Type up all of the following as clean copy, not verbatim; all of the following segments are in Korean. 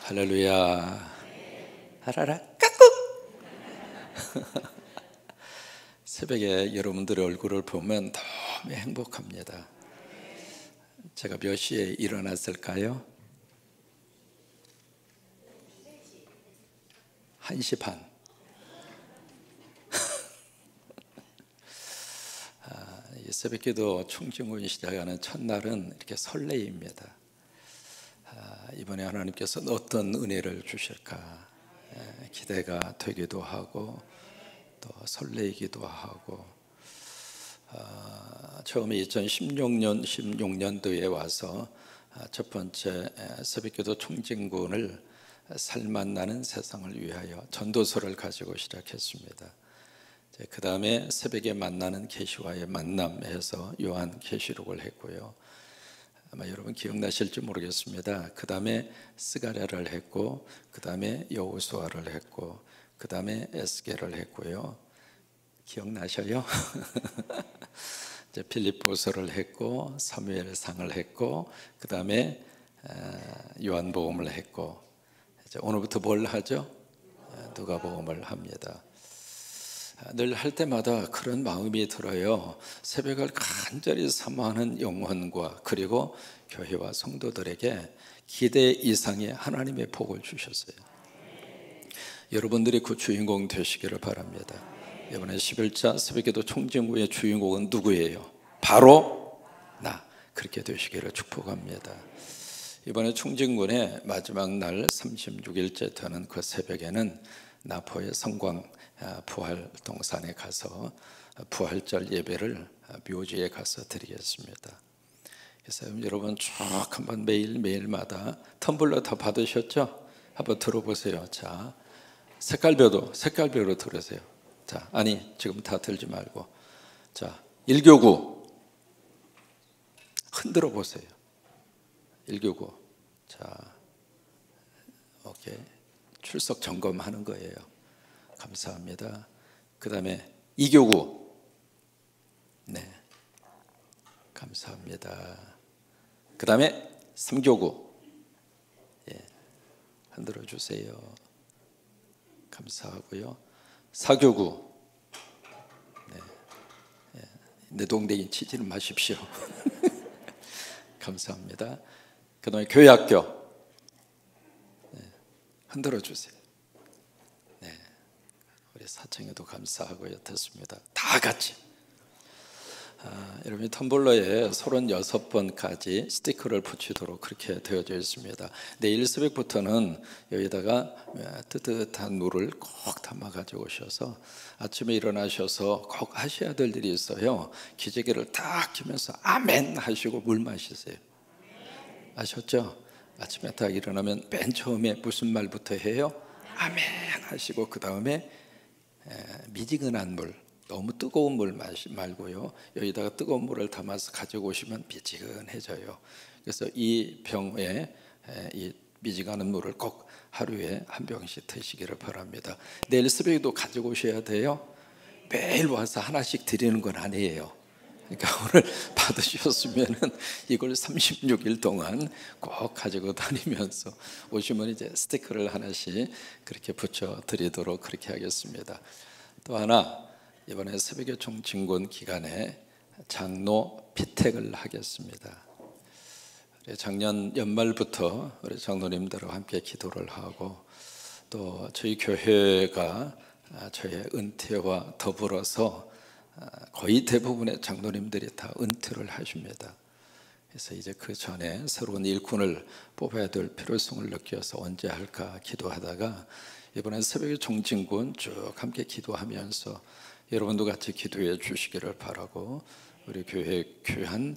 할렐루야. 하라라 까꿍. 새벽에 여러분들의 얼굴을 보면 너무 행복합니다. 제가 몇 시에 일어났을까요? 1시 반. 이 새벽기도 총진군 시작하는 첫날은 이렇게 설레입니다. 이번에 하나님께서 어떤 은혜를 주실까 기대가 되기도 하고 또 설레이기도 하고, 처음에 2016년도에 와서 첫 번째 새벽기도 총진군을 살맛나는 세상을 위하여 전도서를 가지고 시작했습니다. 그 다음에 새벽에 만나는 계시와의 만남에서 요한계시록을 했고요. 아마 여러분 기억나실지 모르겠습니다. 그 다음에 스가랴를 했고, 그 다음에 여호수아를 했고, 그 다음에 에스겔을 했고요. 기억나셔요? 이제 빌립보서를 했고, 사무엘상을 했고, 그 다음에 요한복음을 했고, 이제 오늘부터 뭘 하죠? 누가복음을 합니다. 늘 할 때마다 그런 마음이 들어요. 새벽을 간절히 사모하는 영혼과 그리고 교회와 성도들에게 기대 이상의 하나님의 복을 주셨어요. 여러분들이 그 주인공 되시기를 바랍니다. 이번에 11자 새벽기도 총진군의 주인공은 누구예요? 바로 나. 그렇게 되시기를 축복합니다. 이번에 총진군의 마지막 날 36일째 되는 그 새벽에는 나포의 성광 부활 동산에 가서 부활절 예배를 묘지에 가서 드리겠습니다. 그래서 여러분 쭉 한번 매일마다 텀블러 다 받으셨죠? 한번 들어보세요. 자, 색깔별로 들으세요. 자, 아니 지금 다 들지 말고, 자, 1교구 흔들어 보세요. 1교구. 자, 오케이. 출석 점검하는 거예요. 감사합니다. 그 다음에 2교구. 네, 감사합니다. 그 다음에 3교구. 예, 흔들어 주세요. 감사하고요. 4교구. 네, 예, 내동댕이 치지는 마십시오. 감사합니다. 그 다음에 교회학교. 네, 흔들어 주세요. 네, 우리 사청에도 감사하고요. 됐습니다. 다 같이. 여러분이 텀블러에 36번까지 스티커를 붙이도록 그렇게 되어져 있습니다. 내일 새벽부터는 여기다가 뜨뜻한 물을 꼭 담아 가지고 오셔서 아침에 일어나셔서 꼭 하셔야 될 일이 있어요. 기저귀를 딱 켜면서 아멘 하시고 물 마시세요. 아셨죠? 아침에 딱 일어나면 맨 처음에 무슨 말부터 해요? 아멘 하시고, 그 다음에 미지근한 물, 너무 뜨거운 물 말고요, 여기다가 뜨거운 물을 담아서 가지고 오시면 미지근해져요. 그래서 이 병에 이 미지근한 물을 꼭 하루에 한 병씩 드시기를 바랍니다. 내일 새벽에도 가지고 오셔야 돼요. 매일 와서 하나씩 드리는 건 아니에요. 그러니까 오늘 받으셨으면은 이걸 36일 동안 꼭 가지고 다니면서 오시면 이제 스티커를 하나씩 그렇게 붙여 드리도록 그렇게 하겠습니다. 또 하나, 이번에 새벽의 총진군 기간에 장로 피택을 하겠습니다. 작년 연말부터 우리 장로님들과 함께 기도를 하고, 또 저희 교회가 저의 은퇴와 더불어서 거의 대부분의 장로님들이 다 은퇴를 하십니다. 그래서 이제 그 전에 새로운 일꾼을 뽑아야 될 필요성을 느껴서 언제 할까 기도하다가 이번에 새벽의 총진군 쭉 함께 기도하면서 여러분도 같이 기도해 주시기를 바라고, 우리 교회 귀한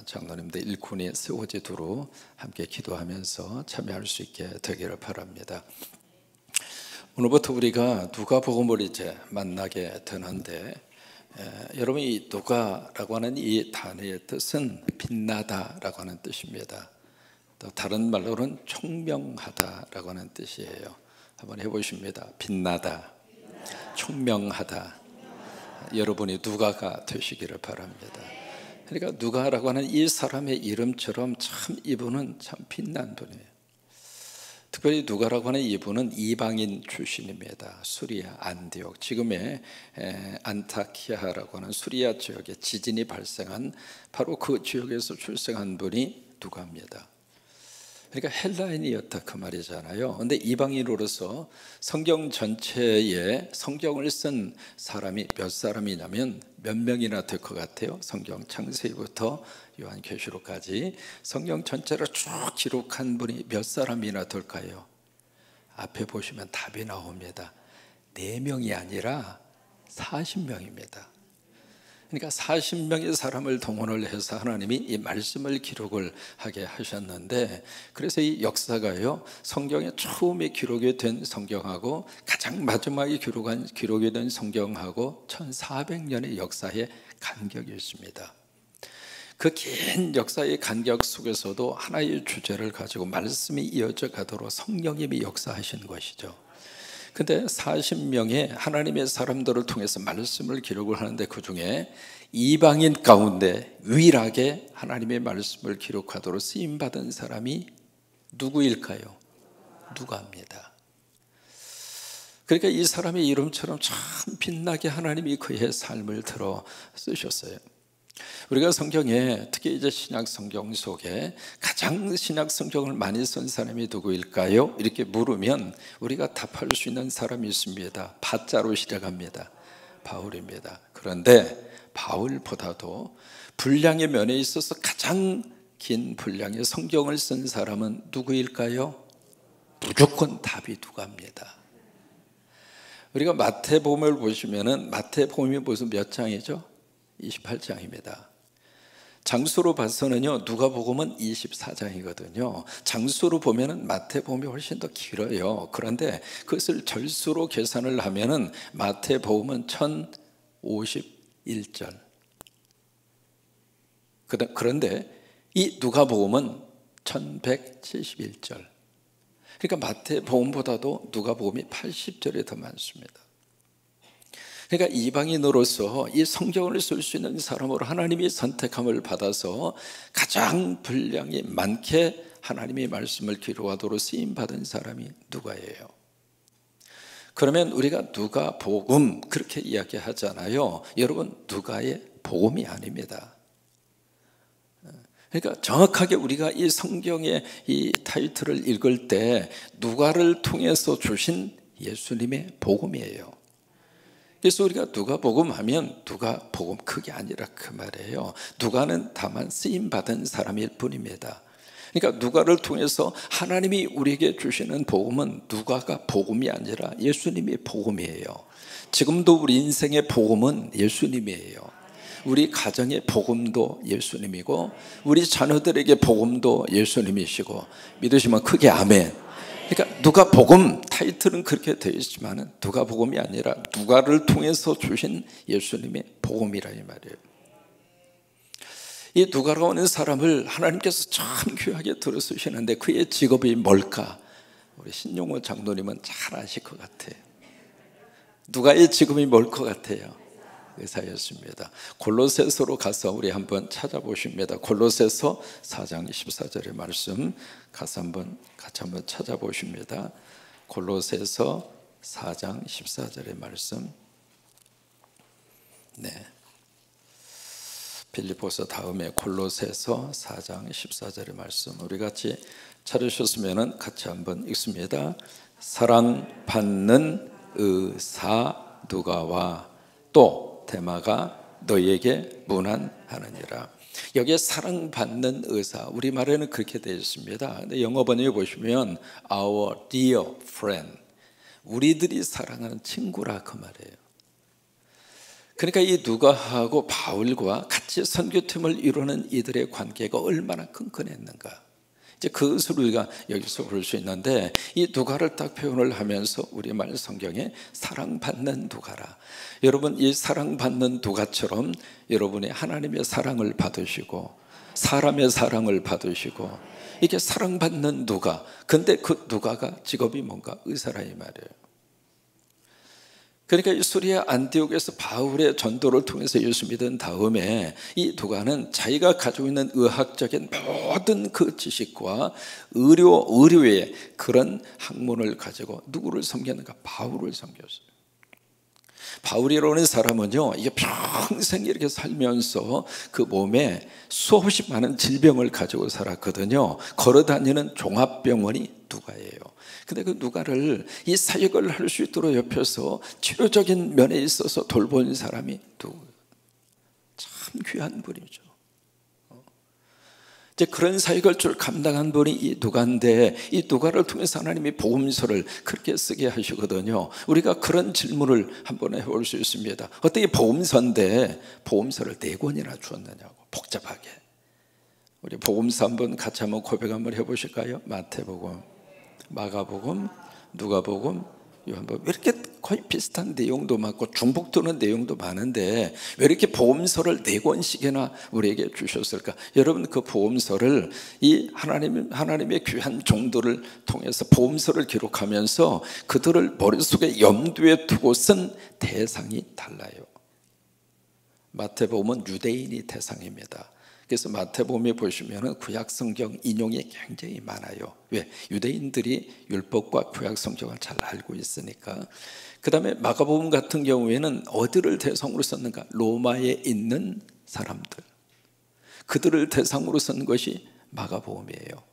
장로님들 일꾼이 세워지도록 함께 기도하면서 참여할 수 있게 되기를 바랍니다. 오늘부터 우리가 누가복음을 이제 만나게 되는데, 여러분 이 누가라고 하는 이 단어의 뜻은 빛나다라고 하는 뜻입니다. 또 다른 말로는 총명하다라고 하는 뜻이에요. 한번 해보십니다. 빛나다, 총명하다. 여러분이 누가가 되시기를 바랍니다. 그러니까 누가라고 하는 이 사람의 이름처럼 참 이분은 참 빛난 분이에요. 특별히 누가라고 하는 이분은 이방인 출신입니다. 수리아, 안디옥, 지금의 안타키아라고 하는 수리아 지역에 지진이 발생한 바로 그 지역에서 출생한 분이 누가입니다. 그러니까 헬라인이었다 그 말이잖아요. 그런데 이방인으로서 성경 전체에 성경을 쓴 사람이 몇 사람이냐면 몇 명이나 될 것 같아요? 성경 창세기부터 요한계시록까지 성경 전체를 쭉 기록한 분이 몇 사람이나 될까요? 앞에 보시면 답이 나옵니다. 4명이 아니라 40명입니다. 그러니까 40명의 사람을 동원을 해서 하나님이 이 말씀을 기록을 하게 하셨는데, 그래서 이 역사가요, 성경에 처음에 기록이 된 성경하고 가장 마지막에 기록이 된 성경하고 1400년의 역사의 간격이 있습니다. 그 긴 역사의 간격 속에서도 하나의 주제를 가지고 말씀이 이어져 가도록 성령님이 역사하신 것이죠. 근데 40명의 하나님의 사람들을 통해서 말씀을 기록을 하는데, 그 중에 이방인 가운데 유일하게 하나님의 말씀을 기록하도록 쓰임받은 사람이 누구일까요? 누가입니다. 그러니까 이 사람의 이름처럼 참 빛나게 하나님이 그의 삶을 들어 쓰셨어요. 우리가 성경에 특히 이제 신약 성경 속에 가장 신약 성경을 많이 쓴 사람이 누구일까요? 이렇게 물으면 우리가 답할 수 있는 사람이 있습니다. 바자로 시작합니다. 바울입니다. 그런데 바울보다도 분량의 면에 있어서 가장 긴 분량의 성경을 쓴 사람은 누구일까요? 무조건 답이 누가입니다. 우리가 마태복음을 보시면은 마태복음이 무슨 몇 장이죠? 28장입니다. 장수로 봐서는요, 누가복음은 24장이거든요. 장수로 보면은 마태복음이 훨씬 더 길어요. 그런데 그것을 절수로 계산을 하면은 마태복음은 1051절. 그런데 이 누가복음은 1171절. 그러니까 마태복음보다도 누가복음이 80절이 더 많습니다. 그러니까 이방인으로서 이 성경을 쓸 수 있는 사람으로 하나님이 선택함을 받아서 가장 분량이 많게 하나님의 말씀을 기록하도록 쓰임받은 사람이 누가예요. 그러면 우리가 누가복음 그렇게 이야기하잖아요. 여러분, 누가의 복음이 아닙니다. 그러니까 정확하게 우리가 이 성경의 이 타이틀을 읽을 때 누가를 통해서 주신 예수님의 복음이에요. 그래서 우리가 누가복음 하면 누가복음 그게 아니라 그 말이에요. 누가는 다만 쓰임받은 사람일 뿐입니다. 그러니까 누가를 통해서 하나님이 우리에게 주시는 복음은 누가가 복음이 아니라 예수님의 복음이에요. 지금도 우리 인생의 복음은 예수님이에요. 우리 가정의 복음도 예수님이고 우리 자녀들에게 복음도 예수님이시고, 믿으시면 크게 아멘. 그러니까 누가복음 타이틀은 그렇게 되어 있지만 누가복음이 아니라 누가를 통해서 주신 예수님의 복음이라 이 말이에요. 이 누가라고 하는 사람을 하나님께서 참 귀하게 들어 쓰시는데 그의 직업이 뭘까? 우리 신용호 장로님은 잘 아실 것 같아요. 누가의 직업이 뭘 것 같아요? 의사였습니다. 골로새서로 가서 우리 한번 찾아보십니다. 골로새서 4장 14절의 말씀 가서 같이 한번 찾아보십니다. 골로새서 4장 14절의 말씀. 네. 빌립보서 다음에 골로새서 4장 14절의 말씀 우리 같이 찾으셨으면 같이 한번 읽습니다. 사랑받는 의사 누가와 또 데마가 너희에게 문안하느니라. 여기에 사랑받는 의사, 우리말에는 그렇게 되어 있습니다. 근데 영어 번역에 보시면 our dear friend, 우리들이 사랑하는 친구라 그 말이에요. 그러니까 이 누가하고 바울과 같이 선교팀을 이루는 이들의 관계가 얼마나 끈끈했는가, 이제 그것을 우리가 여기서 볼 수 있는데, 이 누가를 딱 표현을 하면서 우리말 성경에 사랑받는 누가라. 여러분, 이 사랑받는 누가처럼 여러분이 하나님의 사랑을 받으시고 사람의 사랑을 받으시고 이게 사랑받는 누가, 근데 그 누가가 직업이 뭔가 의사라 이 말이에요. 그러니까 이 수리아 안디옥에서 바울의 전도를 통해서 예수 믿은 다음에 이 누가는 자기가 가지고 있는 의학적인 모든 그 지식과 의료의 그런 학문을 가지고 누구를 섬겼는가? 바울을 섬겼어요. 바울이라는 사람은요, 이게 평생 이렇게 살면서 그 몸에 수없이 많은 질병을 가지고 살았거든요. 걸어다니는 종합병원이 누가예요. 근데 그 누가를 이 사역을 할 수 있도록 옆에서 치료적인 면에 있어서 돌본 사람이 누구? 참 귀한 분이죠. 이제 그런 사역을 쭉 감당한 분이 이 누가인데, 이 누가를 통해서 하나님이 복음서를 그렇게 쓰게 하시거든요. 우리가 그런 질문을 한번 해볼 수 있습니다. 어떻게 복음서인데 복음서를 4권이나 주었느냐고, 복잡하게. 우리 복음서 한번 같이 한번 고백 한번 해보실까요? 마태복음, 마가복음, 누가복음, 요한복음. 왜 이렇게 거의 비슷한 내용도 많고 중복되는 내용도 많은데 왜 이렇게 복음서를 4권씩이나 우리에게 주셨을까? 여러분, 그 복음서를 이 하나님의 귀한 종들을 통해서 복음서를 기록하면서 그들을 머릿속에 염두에 두고 쓴 대상이 달라요. 마태복음은 유대인이 대상입니다. 그래서 마태복음에 보시면 구약 성경 인용이 굉장히 많아요. 왜? 유대인들이 율법과 구약 성경을 잘 알고 있으니까. 그 다음에 마가복음 같은 경우에는 어디를 대상으로 썼는가? 로마에 있는 사람들, 그들을 대상으로 쓴 것이 마가복음이에요.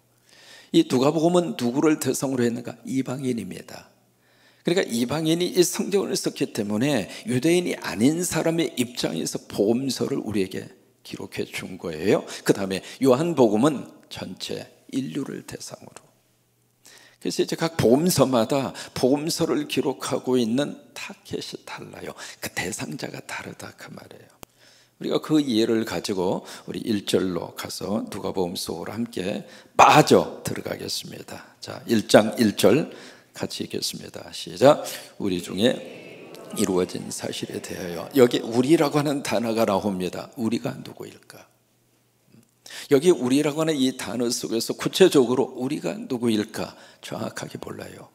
이 누가복음은 누구를 대상으로 했는가? 이방인입니다. 그러니까 이방인이 이 성경을 썼기 때문에 유대인이 아닌 사람의 입장에서 복음서를 우리에게 기록해 준 거예요. 그 다음에 요한복음은 전체 인류를 대상으로. 그래서 이제 각 복음서마다 복음서를 기록하고 있는 타켓이 달라요. 그 대상자가 다르다 그 말이에요. 우리가 그 이해를 가지고 우리 1절로 가서 누가복음 속으로 함께 빠져 들어가겠습니다. 자, 1장 1절 같이 읽겠습니다. 시작. 우리 중에 이루어진 사실에 대하여. 여기 우리라고 하는 단어가 나옵니다. 우리가 누구일까? 여기 우리라고 하는 이 단어 속에서 구체적으로 우리가 누구일까 정확하게 몰라요.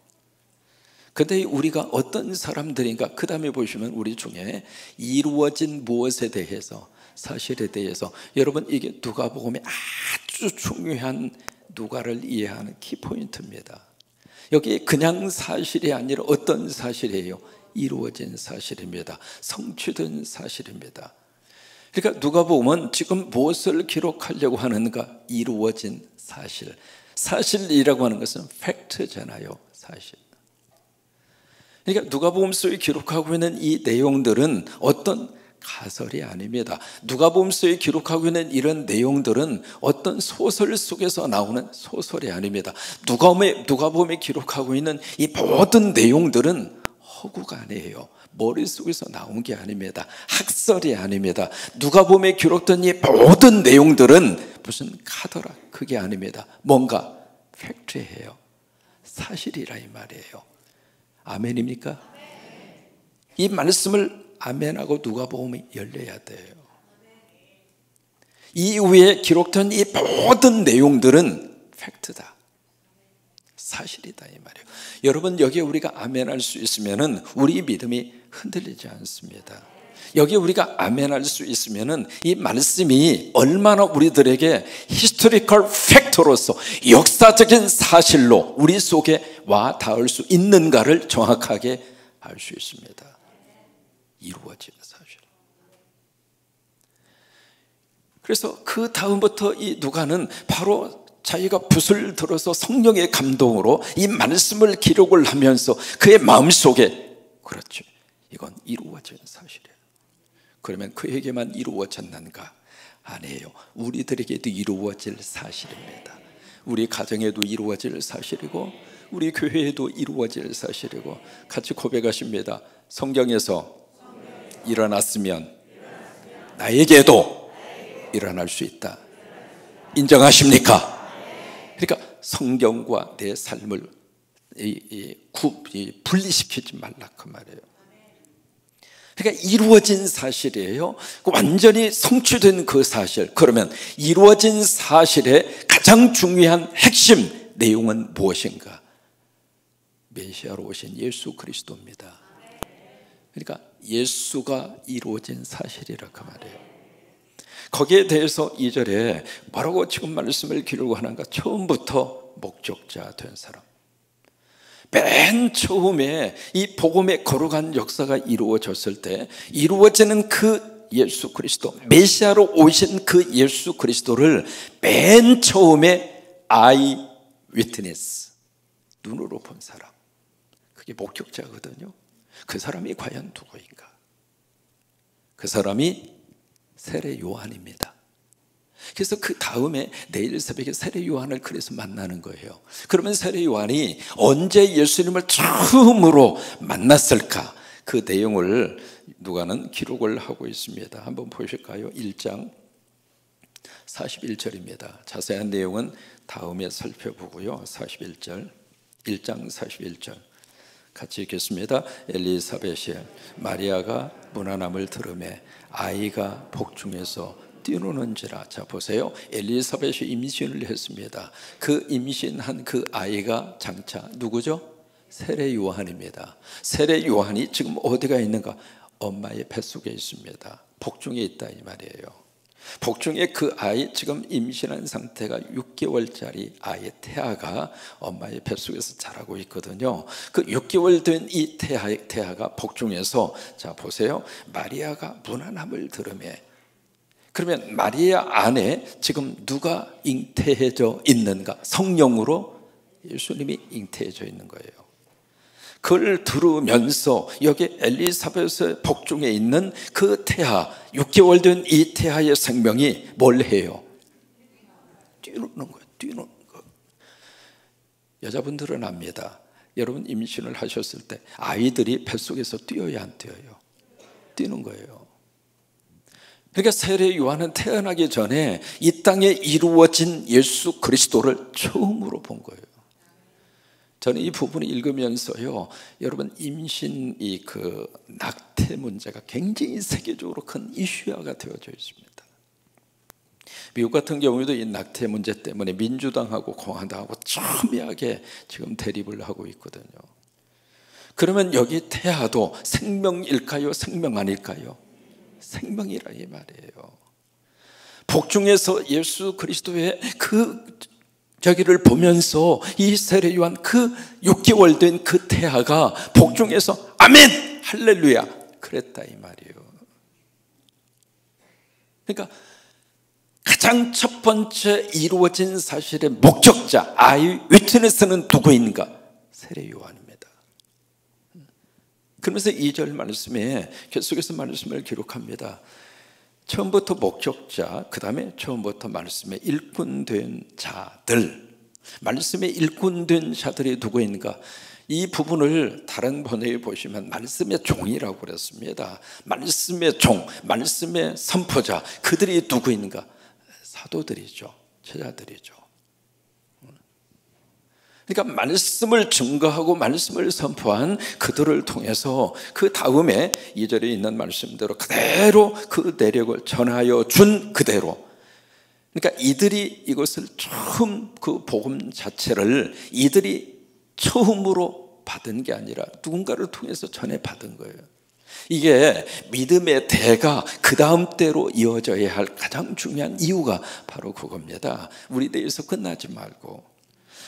그런데 우리가 어떤 사람들인가? 그 다음에 보시면 우리 중에 이루어진 무엇에 대해서, 사실에 대해서. 여러분, 이게 누가복음의 아주 중요한 누가를 이해하는 키포인트입니다. 여기 그냥 사실이 아니라 어떤 사실이에요? 이루어진 사실입니다. 성취된 사실입니다. 그러니까 누가복음은 지금 무엇을 기록하려고 하는가? 이루어진 사실. 사실이라고 하는 것은 팩트잖아요. 사실. 그러니까 누가복음 속에 기록하고 있는 이 내용들은 어떤 가설이 아닙니다. 누가복음서에 기록하고 있는 이런 내용들은 어떤 소설 속에서 나오는 소설이 아닙니다. 누가복음에 기록하고 있는 이 모든 내용들은 허구가 아니에요. 머릿속에서 나온 게 아닙니다. 학설이 아닙니다. 누가복음에 기록된 이 모든 내용들은 무슨 카더라, 그게 아닙니다. 뭔가 팩트예요. 사실이라 이 말이에요. 아멘입니까? 이 말씀을 아멘하고 누가복음이 열려야 돼요. 이후에 기록된 이 모든 내용들은 팩트다, 사실이다 이 말이에요. 여러분, 여기에 우리가 아멘할 수 있으면은 우리 믿음이 흔들리지 않습니다. 여기에 우리가 아멘할 수 있으면은 이 말씀이 얼마나 우리들에게 히스토리컬 팩터로서 역사적인 사실로 우리 속에 와 닿을 수 있는가를 정확하게 알 수 있습니다. 이루어지는 사실. 그래서 그 다음부터 이 누가는 바로 자기가 붓을 들어서 성령의 감동으로 이 말씀을 기록을 하면서 그의 마음속에, 그렇죠, 이건 이루어진 사실이에요. 그러면 그에게만 이루어졌는가? 아니에요. 우리들에게도 이루어질 사실입니다. 우리 가정에도 이루어질 사실이고 우리 교회에도 이루어질 사실이고. 같이 고백하십니다. 성경에서 일어났으면 나에게도 일어날 수 있다. 인정하십니까? 그러니까 성경과 내 삶을 분리시키지 말라 그 말이에요. 그러니까 이루어진 사실이에요. 완전히 성취된 그 사실. 그러면 이루어진 사실의 가장 중요한 핵심 내용은 무엇인가? 메시아로 오신 예수 그리스도입니다. 그러니까 예수가 이루어진 사실이라 그 말이에요. 거기에 대해서 2절에 뭐라고 지금 말씀을 기록하는가? 처음부터 목적자 된 사람. 맨 처음에 이 복음의 거룩한 역사가 이루어졌을 때 이루어지는 그 예수 그리스도, 메시아로 오신 그 예수 그리스도를 맨 처음에 아이 위트니스, 눈으로 본 사람, 그게 목격자거든요. 그 사람이 과연 누구인가? 그 사람이 세례 요한입니다. 그래서 그 다음에 내일 새벽에 세례 요한을 그래서 만나는 거예요. 그러면 세례 요한이 언제 예수님을 처음으로 만났을까? 그 내용을 누가는 기록을 하고 있습니다. 한번 보실까요? 1장 41절입니다. 자세한 내용은 다음에 살펴보고요. 41절, 1장 41절 같이 읽겠습니다. 엘리사벳이 마리아가 무난함을 들으매 아이가 복중에서 뛰노는지라. 자 보세요. 엘리사벳이 임신을 했습니다. 그 임신한 그 아이가 장차 누구죠? 세례 요한입니다. 세례 요한이 지금 어디가 있는가? 엄마의 뱃속에 있습니다. 복중에 있다 이 말이에요. 복중에 그 아이, 지금 임신한 상태가 6개월짜리 아이의 태아가 엄마의 뱃속에서 자라고 있거든요. 그 6개월 된 이 태아가 복중에서, 자 보세요, 마리아가 무난함을 들으매, 그러면 마리아 안에 지금 누가 잉태해져 있는가? 성령으로 예수님이 잉태해져 있는 거예요. 그걸 들으면서 여기 엘리사벳의 복중에 있는 그 태아, 6개월 된 이 태아의 생명이 뭘 해요? 뛰노는 거예요. 뛰노는 거. 여자분들은 압니다. 여러분 임신을 하셨을 때 아이들이 뱃속에서 뛰어야 안 뛰어요? 뛰는 거예요. 그러니까 세례 요한은 태어나기 전에 이 땅에 이루어진 예수 그리스도를 처음으로 본 거예요. 저는 이 부분을 읽으면서요, 여러분 임신 그 낙태 문제가 굉장히 세계적으로 큰 이슈화가 되어져 있습니다. 미국 같은 경우에도 이 낙태 문제 때문에 민주당하고 공화당하고 첨예하게 지금 대립을 하고 있거든요. 그러면 여기 태아도 생명일까요? 생명 아닐까요? 생명이라 이 말이에요. 복중에서 예수 그리스도의 저기를 보면서 이 세례 요한 그 6개월 된 그 태아가 복중에서 아멘 할렐루야 그랬다 이 말이에요. 그러니까 가장 첫 번째 이루어진 사실의 목적자, 아이 위트니스는 누구인가? 세례 요한입니다. 그러면서 2절 말씀에 계속해서 말씀을 기록합니다. 처음부터 목적자, 그 다음에 처음부터 말씀에 일꾼된 자들, 말씀에 일꾼된 자들이 누구인가? 이 부분을 다른 번역에 보시면 말씀의 종이라고 그랬습니다. 말씀의 종, 말씀의 선포자, 그들이 누구인가? 사도들이죠. 제자들이죠. 그러니까 말씀을 증거하고 말씀을 선포한 그들을 통해서 그 다음에 2절에 있는 말씀대로 그대로 그 내력을 전하여 준 그대로, 그러니까 이들이 이것을 처음, 그 복음 자체를 이들이 처음으로 받은 게 아니라 누군가를 통해서 전해 받은 거예요. 이게 믿음의 대가 그 다음 때로 이어져야 할 가장 중요한 이유가 바로 그겁니다. 우리 대에서 끝나지 말고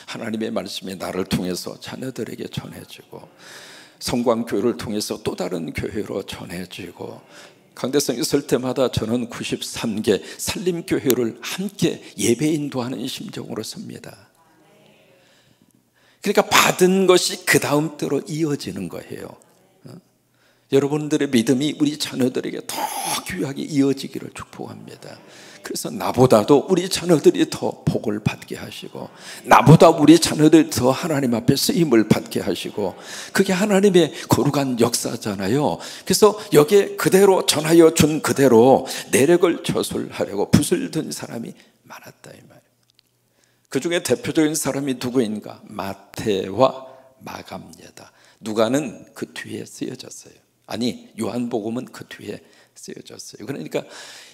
하나님의 말씀이 나를 통해서 자녀들에게 전해지고, 성광교회를 통해서 또 다른 교회로 전해지고, 강대성에 있을 때마다 저는 93개 산림교회를 함께 예배 인도하는 심정으로 섭니다. 그러니까 받은 것이 그 다음 때로 이어지는 거예요. 여러분들의 믿음이 우리 자녀들에게 더 귀하게 이어지기를 축복합니다. 그래서 나보다도 우리 자녀들이 더 복을 받게 하시고, 나보다 우리 자녀들이 더 하나님 앞에 쓰임을 받게 하시고, 그게 하나님의 거룩한 역사잖아요. 그래서 여기에 그대로 전하여 준 그대로 내력을 저술하려고 붓을 든 사람이 많았다 이 말이에요. 그 중에 대표적인 사람이 누구인가? 마태와 마가입니다. 누가는 그 뒤에 쓰여졌어요. 아니, 요한복음은 그 뒤에 쓰여졌어요. 그러니까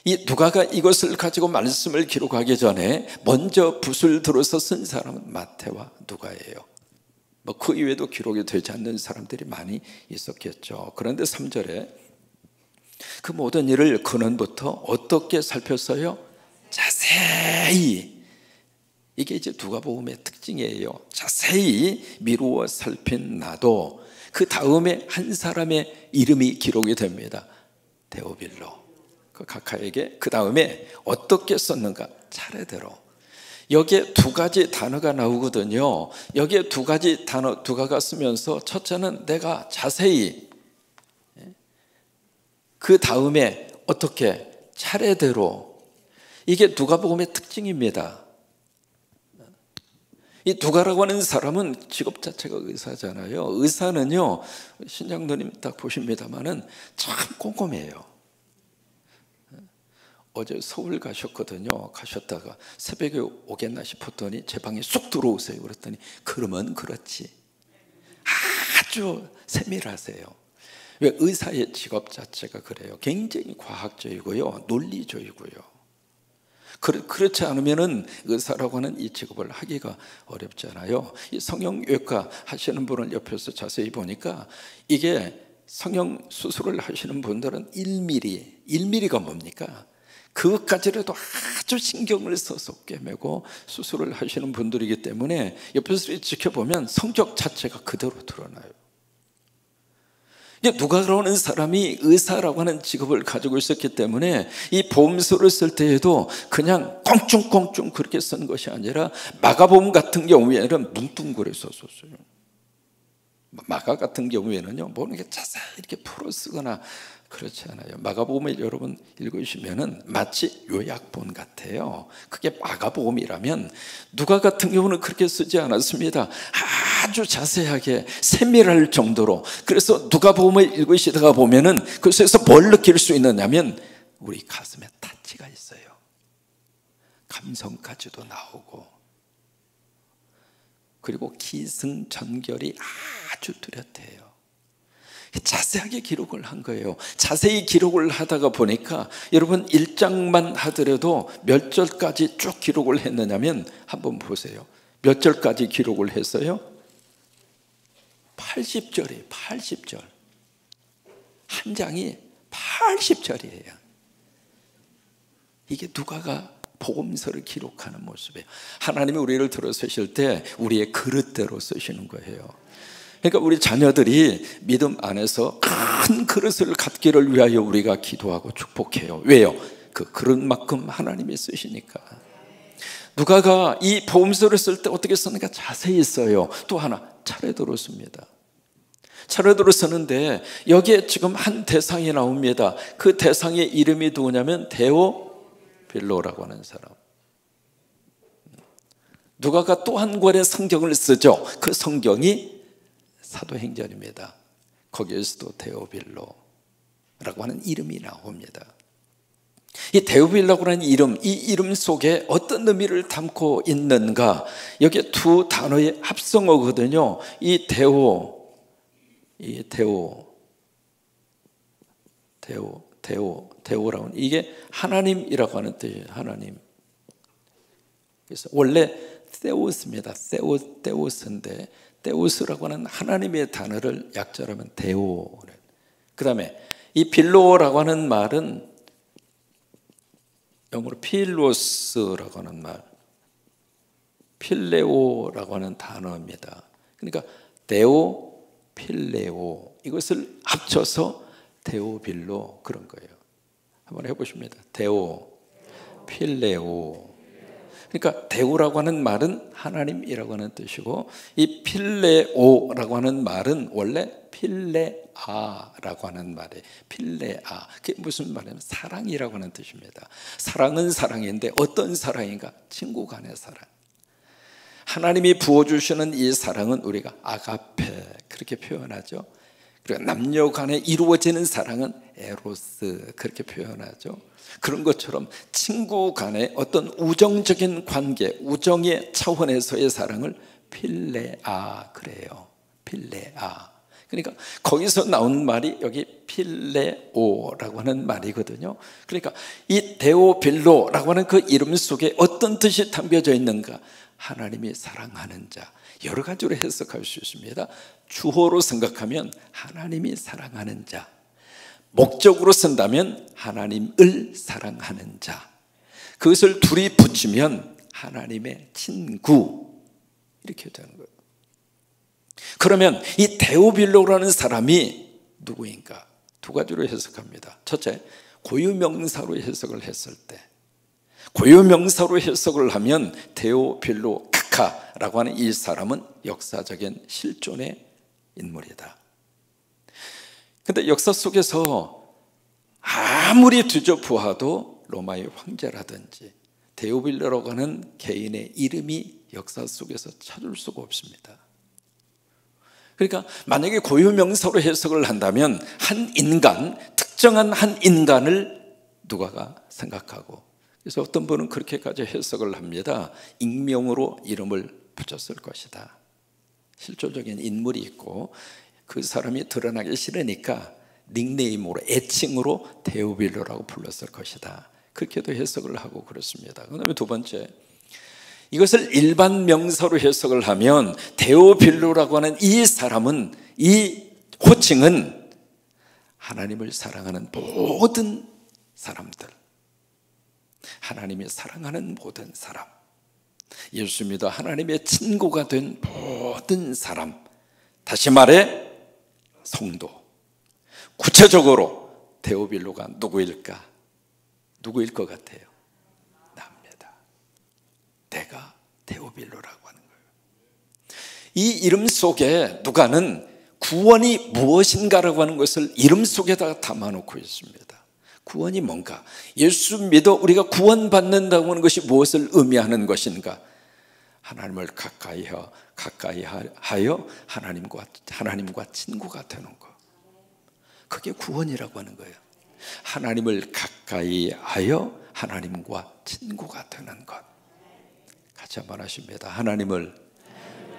이 누가가 이것을 가지고 말씀을 기록하기 전에 먼저 붓을 들어서 쓴 사람은 마태와 누가예요. 뭐 그 이외에도 기록이 되지 않는 사람들이 많이 있었겠죠. 그런데 3절에 그 모든 일을 근원부터 어떻게 살폈어요? 자세히. 이게 이제 누가복음의 특징이에요. 자세히 미루어 살핀 나도. 그 다음에 한 사람의 이름이 기록이 됩니다. 데오빌로. 그 각하에게 그 다음에 어떻게 썼는가? 차례대로. 여기에 두 가지 단어가 나오거든요. 여기에 두 가지 단어, 두가가 쓰면서 첫째는 내가 자세히, 그 다음에 어떻게? 차례대로. 이게 누가복음의 특징입니다. 이 누가라고 하는 사람은 직업 자체가 의사잖아요. 의사는요, 신장도님 딱 보십니다만은 참 꼼꼼해요. 어제 서울 가셨거든요. 가셨다가 새벽에 오겠나 싶었더니 제 방에 쑥 들어오세요. 그랬더니 그러면 그렇지. 아주 세밀하세요. 왜? 의사의 직업 자체가 그래요. 굉장히 과학적이고요, 논리적이고요. 그렇지 않으면은 의사라고 하는 이 직업을 하기가 어렵잖아요. 이 성형외과 하시는 분을 옆에서 자세히 보니까 이게 성형 수술을 하시는 분들은 1mm가 뭡니까? 그것까지라도 아주 신경을 써서 꿰매고 수술을 하시는 분들이기 때문에 옆에서 지켜보면 성격 자체가 그대로 드러나요. 누가 그러는 사람이 의사라고 하는 직업을 가지고 있었기 때문에 이 보험서를 쓸 때에도 그냥 꽁충꽁충 그렇게 쓴 것이 아니라 마가복음 같은 경우에는 뭉뚱그려서 썼어요. 마가 같은 경우에는요, 뭐 이렇게 자세히 이렇게 풀어 쓰거나 그렇지 않아요. 마가복음을 여러분 읽으시면은 마치 요약본 같아요. 그게 마가복음이라면 누가 같은 경우는 그렇게 쓰지 않았습니다. 아주 자세하게 세밀할 정도로. 그래서 누가복음을 읽으시다가 보면은 그래서 뭘 느낄 수 있느냐면 우리 가슴에 타치가 있어요. 감성까지도 나오고, 그리고 기승전결이 아주 뚜렷해요. 자세하게 기록을 한 거예요. 자세히 기록을 하다가 보니까 여러분 1장만 하더라도 몇 절까지 쭉 기록을 했느냐면 한번 보세요. 몇 절까지 기록을 했어요? 80절이에요. 80절. 한 장이 80절이에요. 이게 누가가 복음서를 기록하는 모습이에요. 하나님이 우리를 들어서실 때 우리의 그릇대로 쓰시는 거예요. 그러니까 우리 자녀들이 믿음 안에서 큰 그릇을 갖기를 위하여 우리가 기도하고 축복해요. 왜요? 그 그릇만큼 하나님이 쓰시니까. 누가가 이 복음서를 쓸 때 어떻게 쓰는가 자세히 써요. 또 하나 차례대로 씁니다. 차례대로 쓰는데 여기에 지금 한 대상이 나옵니다. 그 대상의 이름이 누구냐면 데오빌로라고 하는 사람. 누가가 또 한 권의 성경을 쓰죠. 그 성경이 사도행전입니다. 거기에서도 데오빌로라고 하는 이름이 나옵니다. 이 데오빌로라고 하는 이름, 이 이름 속에 어떤 의미를 담고 있는가? 여기에 두 단어의 합성어거든요. 이 데오라고 하는 이게 하나님이라고 하는 뜻이에요. 하나님. 그래서 원래 세우스입니다. 세우스인데 데우스라고 하는 하나님의 단어를 약자라면 데오. 그 다음에 이 빌로라고 하는 말은 영어로 필로스라고 하는 말, 필레오라고 하는 단어입니다. 그러니까 데오, 필레오, 이것을 합쳐서 데오빌로, 그런 거예요. 한번 해보십니다. 데오, 필레오. 그러니까 데오라고 하는 말은 하나님이라고 하는 뜻이고, 이 필레오라고 하는 말은 원래 필레아라고 하는 말이에요. 필레아. 그게 무슨 말이냐면 사랑이라고 하는 뜻입니다. 사랑은 사랑인데 어떤 사랑인가? 친구 간의 사랑. 하나님이 부어주시는 이 사랑은 우리가 아가페 그렇게 표현하죠. 그리고 남녀 간에 이루어지는 사랑은 에로스 그렇게 표현하죠. 그런 것처럼 친구 간의 어떤 우정적인 관계, 우정의 차원에서의 사랑을 필레아 그래요. 필레아. 그러니까 거기서 나온 말이 여기 필레오라고 하는 말이거든요. 그러니까 이 데오빌로라고 하는 그 이름 속에 어떤 뜻이 담겨져 있는가? 하나님이 사랑하는 자, 여러 가지로 해석할 수 있습니다. 주어로 생각하면 하나님이 사랑하는 자, 목적으로 쓴다면 하나님을 사랑하는 자, 그것을 둘이 붙이면 하나님의 친구, 이렇게 되는 거예요. 그러면 이 데오빌로라는 사람이 누구인가? 두 가지로 해석합니다. 첫째, 고유명사로 해석을 했을 때, 고유명사로 해석을 하면 데오빌로 카카라고 하는 이 사람은 역사적인 실존의 인물이다. 그런데 역사 속에서 아무리 뒤져보아도 로마의 황제라든지 데오빌로라고 하는 개인의 이름이 역사 속에서 찾을 수가 없습니다. 그러니까 만약에 고유명사로 해석을 한다면 한 인간, 특정한 한 인간을 누가가 생각하고, 그래서 어떤 분은 그렇게까지 해석을 합니다. 익명으로 이름을 붙였을 것이다. 실존적인 인물이 있고 그 사람이 드러나기 싫으니까 닉네임으로, 애칭으로 데오빌로라고 불렀을 것이다. 그렇게도 해석을 하고 그렇습니다. 그다음에 두 번째, 이것을 일반 명사로 해석을 하면 데오빌로라고 하는 이 사람은, 이 호칭은 하나님을 사랑하는 모든 사람들, 하나님이 사랑하는 모든 사람, 예수 믿어 하나님의 친구가 된 모든 사람, 다시 말해 성도. 구체적으로 데오빌로가 누구일까? 누구일 것 같아요? 나입니다. 내가 데오빌로라고 하는 거예요. 이 이름 속에 누가는 구원이 무엇인가라고 하는 것을 이름 속에다가 담아놓고 있습니다. 구원이 뭔가? 예수 믿어 우리가 구원받는다고 하는 것이 무엇을 의미하는 것인가? 하나님을 가까이 하여 하나님과 친구가 되는 것. 그게 구원이라고 하는 거예요. 하나님을 가까이 하여 하나님과 친구가 되는 것. 같이 한번 하십니다. 하나님을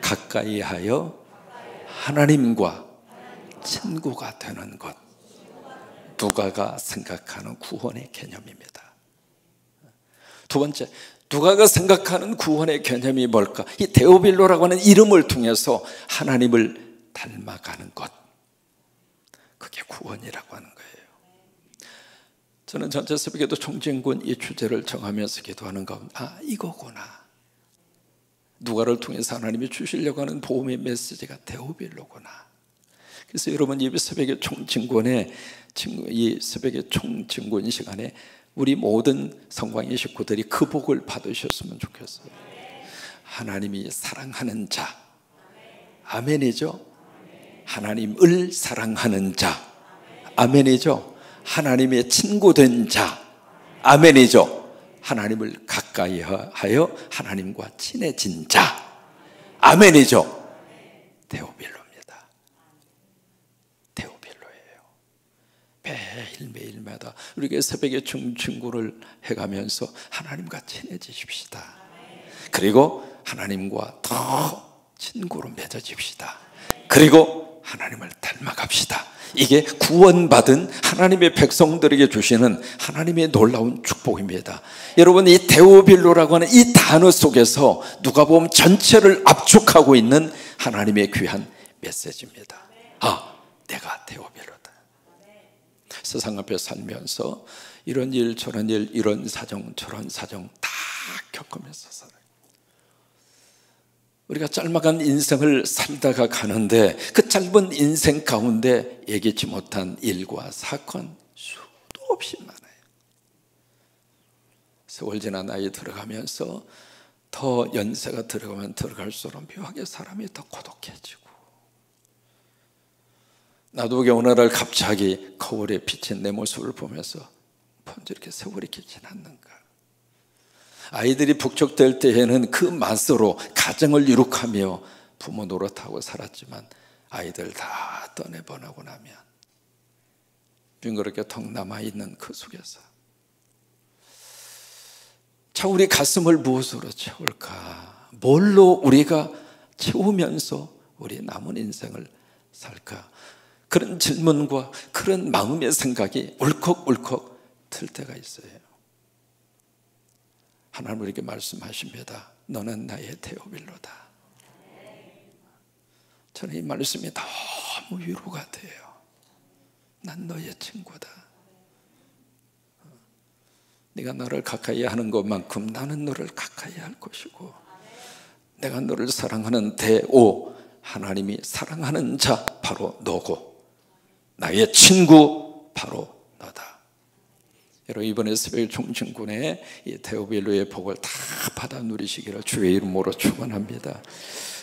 가까이 하여 하나님과 친구가 되는 것. 누가가 생각하는 구원의 개념입니다. 두 번째, 누가가 생각하는 구원의 개념이 뭘까? 이 데오빌로라고 하는 이름을 통해서 하나님을 닮아가는 것, 그게 구원이라고 하는 거예요. 저는 전체 새벽에도 총진군 이 주제를 정하면서 기도하는 가운데 이거구나, 누가를 통해서 하나님이 주시려고 하는 복음의 메시지가 데오빌로구나. 그래서 여러분 이 새벽의 총진군에, 이 새벽의 총진군 시간에 우리 모든 성광의 식구들이 그 복을 받으셨으면 좋겠어요. 하나님이 사랑하는 자, 아멘이죠. 하나님을 사랑하는 자, 아멘이죠. 하나님의 친구된 자, 아멘이죠. 하나님을 가까이 하여 하나님과 친해진 자, 아멘이죠. 데오빌로입니다. 데오빌로예요. 매일매일마다 우리가 새벽에 중진구를 해가면서 하나님과 친해지십시다. 그리고 하나님과 더 친구로 맺어집시다. 그리고 하나님을 닮아갑시다. 이게 구원받은 하나님의 백성들에게 주시는 하나님의 놀라운 축복입니다. 여러분, 이 데오빌로라고 하는 이 단어 속에서 누가 보면 전체를 압축하고 있는 하나님의 귀한 메시지입니다. 내가 데오빌로다. 세상 앞에 살면서 이런 일 저런 일, 이런 사정 저런 사정 다 겪으면서 살아요. 우리가 짤막한 인생을 살다가 가는데 그 짧은 인생 가운데 예기치 못한 일과 사건 수도 없이 많아요. 세월 지나 나이 들어가면서 더 연세가 들어가면 들어갈수록 묘하게 사람이 더 고독해지고, 나도 모르게 어느 날 갑자기 거울에 비친 내 모습을 보면서 언제 이렇게 세월이 이렇게 지났는가. 아이들이 북적될 때에는 그 맛으로 가정을 이룩하며 부모 노릇하고 살았지만 아이들 다 떠내보내고 나면 빙그렇게 턱 남아있는 그 속에서 참 우리 가슴을 무엇으로 채울까? 뭘로 우리가 채우면서 우리 남은 인생을 살까? 그런 질문과 그런 마음의 생각이 울컥울컥 들 때가 있어요. 하나님 우리에게 말씀하십니다. 너는 나의 데오빌로다. 저는 이 말씀이 너무 위로가 돼요. 난 너의 친구다. 네가 나를 가까이 하는 것만큼 나는 너를 가까이 할 것이고, 내가 너를 사랑하는 대오, 하나님이 사랑하는 자 바로 너고, 나의 친구 바로 너다. 여러분, 이번에 새벽 종신군의 이 데오빌로의 복을 다 받아 누리시기를 주의 이름으로 축원합니다.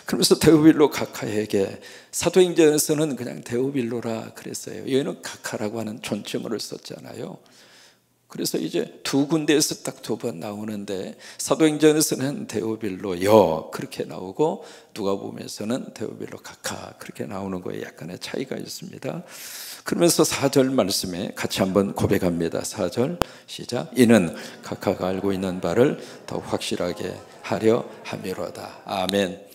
그러면서 데오빌로 가카에게, 사도행전에서는 그냥 데오빌로라 그랬어요. 여기는 가카라고 하는 존칭어를 썼잖아요. 그래서 이제 두 군데에서 딱 두 번 나오는데, 사도행전에서는 데오빌로여 그렇게 나오고, 누가복음에서는 데오빌로 가카 그렇게 나오는 거에 약간의 차이가 있습니다. 그러면서 4절 말씀에 같이 한번 고백합니다. 4절 시작. 이는 각하가 알고 있는 바를 더 확실하게 하려 함이로다. 아멘.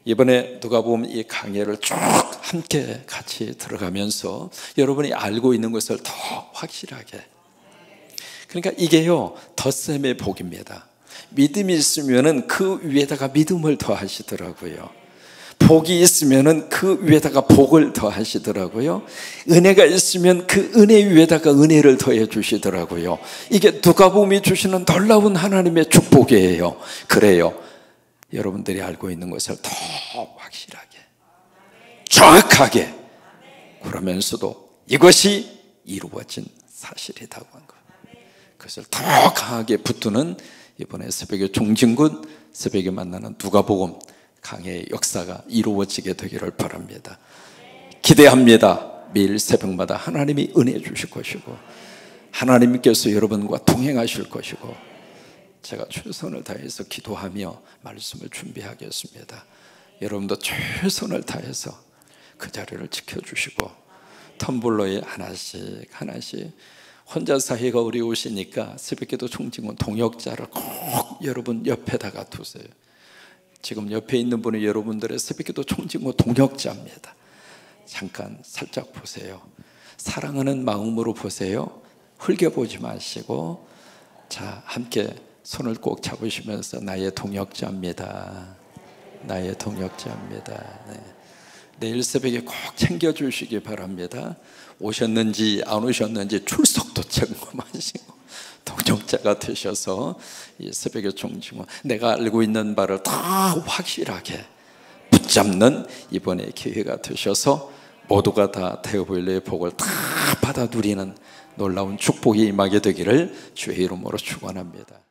이번에 누가복음 이 강해를 쭉 함께 같이 들어가면서 여러분이 알고 있는 것을 더 확실하게, 그러니까 이게요 덧셈의 복입니다. 믿음이 있으면은 그 위에다가 믿음을 더하시더라고요. 복이 있으면은 그 위에다가 복을 더하시더라고요. 은혜가 있으면 그 은혜 위에다가 은혜를 더해 주시더라고요. 이게 누가복음이 주시는 놀라운 하나님의 축복이에요. 그래요, 여러분들이 알고 있는 것을 더 확실하게, 정확하게, 그러면서도 이것이 이루어진 사실이라고 한 것, 그것을 더 강하게 붙드는 이번에 새벽의 종진군, 새벽에 만나는 누가복음 강해의 역사가 이루어지게 되기를 바랍니다. 기대합니다. 매일 새벽마다 하나님이 은혜 주실 것이고, 하나님께서 여러분과 동행하실 것이고, 제가 최선을 다해서 기도하며 말씀을 준비하겠습니다. 여러분도 최선을 다해서 그 자리를 지켜주시고, 텀블러에 하나씩 하나씩, 혼자 사기가 어려우시니까 새벽기도 총징원 동역자를 꼭 여러분 옆에다가 두세요. 지금 옆에 있는 분이 여러분들의 새벽기도 총징원 동역자입니다. 잠깐 살짝 보세요. 사랑하는 마음으로 보세요. 흘겨보지 마시고, 자, 함께 손을 꼭 잡으시면서 나의 동역자입니다. 나의 동역자입니다. 네. 내일 새벽에 꼭 챙겨주시기 바랍니다. 오셨는지 안 오셨는지 출석도 점검하시고 동역자가 되셔서 이 새벽의 종징원, 내가 알고 있는 바를 다 확실하게 붙잡는 이번의 기회가 되셔서 모두가 다 데오빌로의 복을 다 받아 누리는 놀라운 축복이 임하게 되기를 주의 이름으로 축원합니다.